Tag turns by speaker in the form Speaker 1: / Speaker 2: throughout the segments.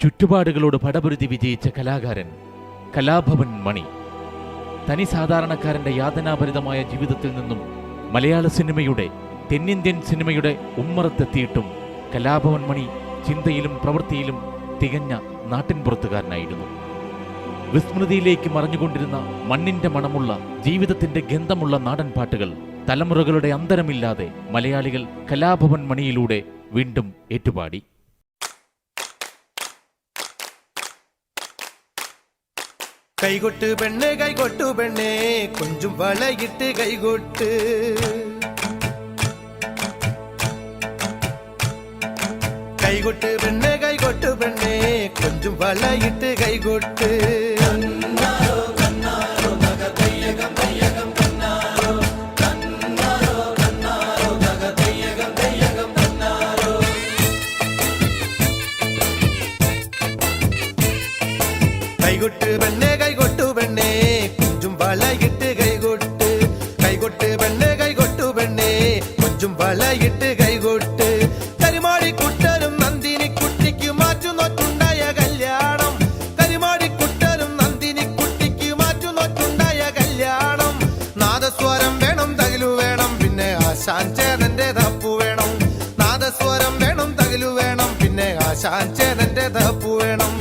Speaker 1: ചുറ്റുപാടുകളോട് പടപൊരുതി വിജയിച്ച കലാകാരൻ കലാഭവൻ മണി തനി സാധാരണക്കാരന്റെ യാതനാഭരിതമായ ജീവിതത്തിൽ നിന്നും മലയാള സിനിമയുടെ, തെന്നിന്ത്യൻ സിനിമയുടെ ഉമ്മറത്തെത്തിയിട്ടും കലാഭവൻ മണി ചിന്തയിലും പ്രവൃത്തിയിലും തികഞ്ഞ നാട്ടിൻപുറത്തുകാരനായിരുന്നു. വിസ്മൃതിയിലേക്ക് മറഞ്ഞുകൊണ്ടിരുന്ന മണ്ണിന്റെ മണമുള്ള, ജീവിതത്തിന്റെ ഗന്ധമുള്ള നാടൻ പാട്ടുകൾ തലമുറകളുടെ അന്തരമില്ലാതെ മലയാളികൾ കലാഭവൻ മണിയിലൂടെ വീണ്ടും ഏറ്റുപാടി.
Speaker 2: കൈകൊട്ട് പെണ്ണേ കൈകൊട്ടു പെണ്ണേ കൊഞ്ചും വളയിട്ട് കൈകൊട്ട്, കൈകൊട്ട് പെണ്ണേ കൈകൊട്ടു പെണ്ണേ കൊഞ്ചും വളയിട്ട് കൈകൊട്ട്. കൈകൊട്ട് പെണ്ണേ കൈകൊട്ടു പെണ്ണേ കൊഞ്ചും വളയിട്ട് കൈകൊട്ട്, കൈകൊട്ട് പെണ്ണേ കൈകൊട്ടു പെണ്ണേ കൊഞ്ചും വളയിട്ട് കൈകൊട്ട്. കരിമാടിക്കുട്ടനും നന്ദിനിക്കുട്ടിക്ക് മാറ്റുനോറ്റുണ്ടായ കല്യാണം, കരിമാടിക്കുട്ടനും നന്ദിനിക്കുട്ടിക്ക് മാറ്റുനോറ്റുണ്ടായ കല്യാണം. നാദസ്വരം വേണം തകിലു വേണം പിന്നെ ആശാൻ ചേതന്റെ തപ്പു വേണം, നാദസ്വരം വേണം തകിലു വേണം പിന്നെ ആശാൻ ചേതന്റെ തപ്പു വേണം.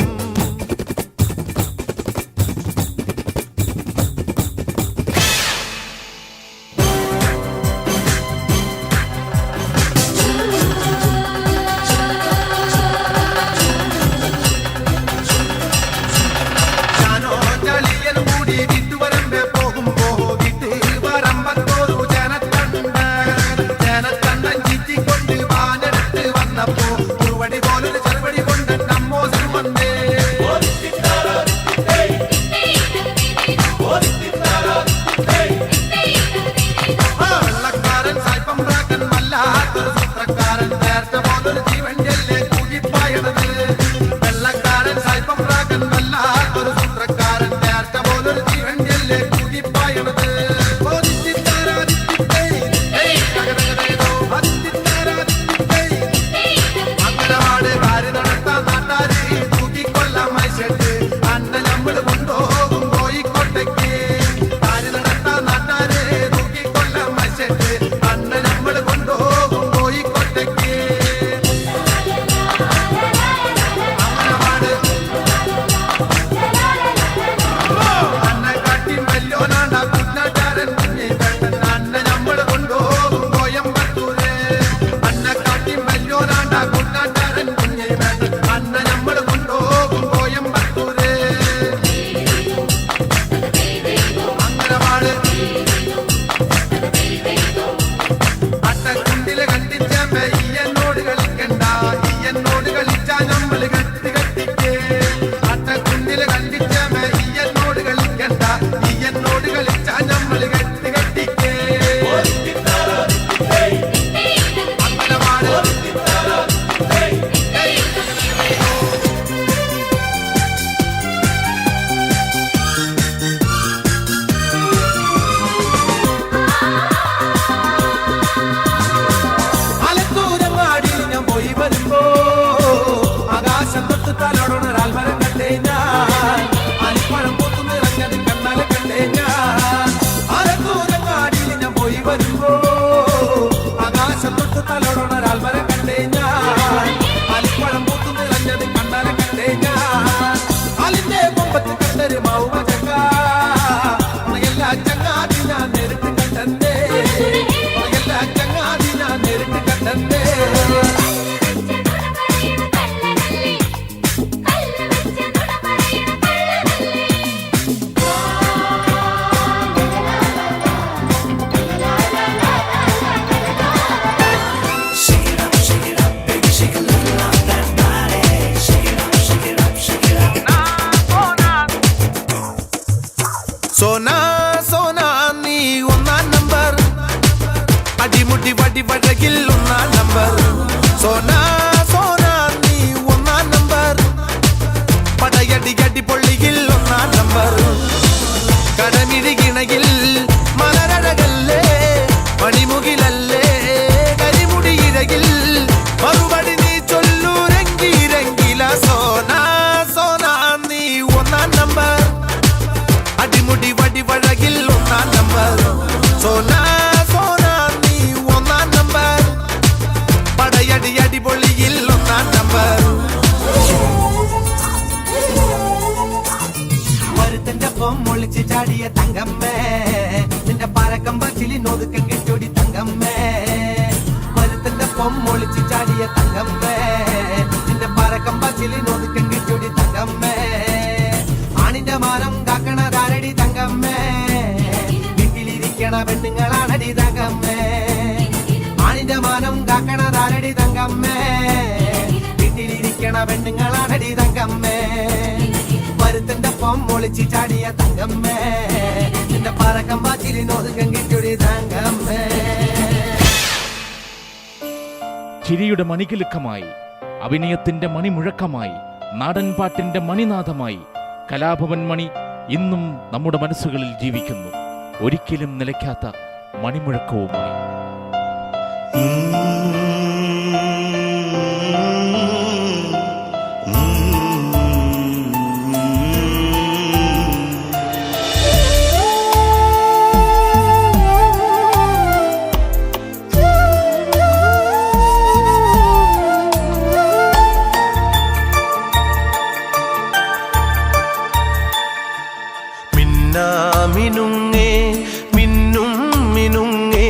Speaker 2: ഒളിച്ച് ചാടിയ തങ്കമ്മേ നിന്റെ പരക്കം പച്ചിലി നോതുക്കം കെട്ടൊടി തങ്കമ്മേ മരത്തിന്റെ പൊമ്മൊളിച്ച് ചാടിയ തങ്കമ്മേ നിന്റെ പരക്കം പച്ചിലി നോതുക്കം കെട്ടൊടി തങ്കമ്മേ ആണിന്റെ മാനം കാക്കണതാരടി തങ്കമ്മേ വീട്ടിലിരിക്കണ പെണ്ണുങ്ങളാണടി തങ്കമ്മേ ആണിന്റെ മാനം കാക്കണതാരടി തങ്കമ്മേ വീട്ടിലിരിക്കണ പെണ്ണുങ്ങളാണടി തങ്കമ്മേ മരത്തിന്റെ പൊമ്മൊളിച്ച് ചാടിയ തങ്കമ്മേ നിന്റെ പറക്കം പാച്ചിലി നോതുക്കം കിട്ടൊടി തങ്കമ്മേ.
Speaker 1: ചിരിയുടെ മണികിലുക്കമായി, അഭിനയത്തിന്റെ മണിമുഴക്കമായി, നാടൻ പാട്ടിന്റെ മണിനാഥമായി കലാഭവൻ മണി ഇന്നും നമ്മുടെ മനസ്സുകളിൽ ജീവിക്കുന്നു, ഒരിക്കലും നിലയ്ക്കാത്ത മണിമുഴക്കവുമായി.
Speaker 2: മിനുങ്ങേ മിന്നും മിനുങ്ങേ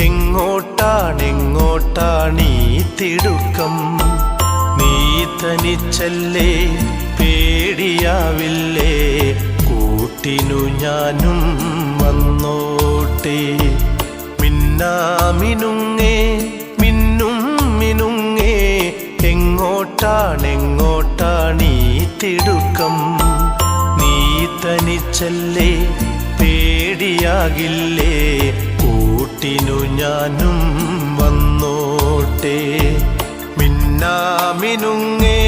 Speaker 2: എങ്ങോട്ടാണെങ്ങോട്ടാണീ തിടുക്കം നീ തനിച്ചല്ലേ പേടിയാവില്ലേ കൂട്ടിനു ഞാനും വന്നോട്ടെ മിന്നാമിനുങ്ങേ മിന്നും മിനുങ്ങേ എങ്ങോട്ടാണെങ്ങോട്ടാണീ തിടുക്കം നീ തനിച്ചല്ലേ പേടിയാകില്ലേ കൂട്ടിനു ഞാനും വന്നോട്ടെ മിന്നാമിനുങ്ങേ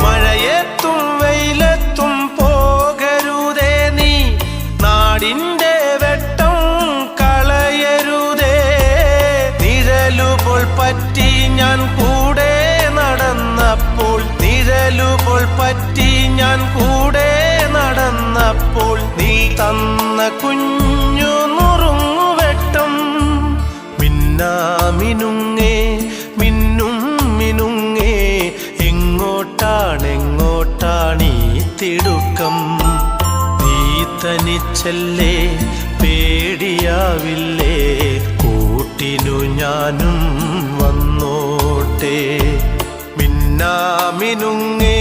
Speaker 2: മഴയത്തും വെയിലത്തും പോകരുതേ നീ നാടിൻ്റെ വെട്ടം കളയരുതേ നിഴലുപോൾ പറ്റി ഞാൻ കൂടെ നടന്നപ്പോൾ നിഴലുപോൾ പറ്റി ഞാൻ കൂടെ നടന്നപ്പോൾ നീ തന്ന കുഞ്ഞു നുറുങ്ങുവെട്ടം മിന്നാമിനുങ്ങേ മിന്നും മിനുങ്ങേ എങ്ങോട്ടാണെങ്ങോട്ടാണീ തിടുക്കം നീ തനിച്ചല്ലേ പേടിയാവില്ലേ കൂട്ടിനു ഞാനും വന്നോട്ടെ മിന്നാമിനുങ്ങേ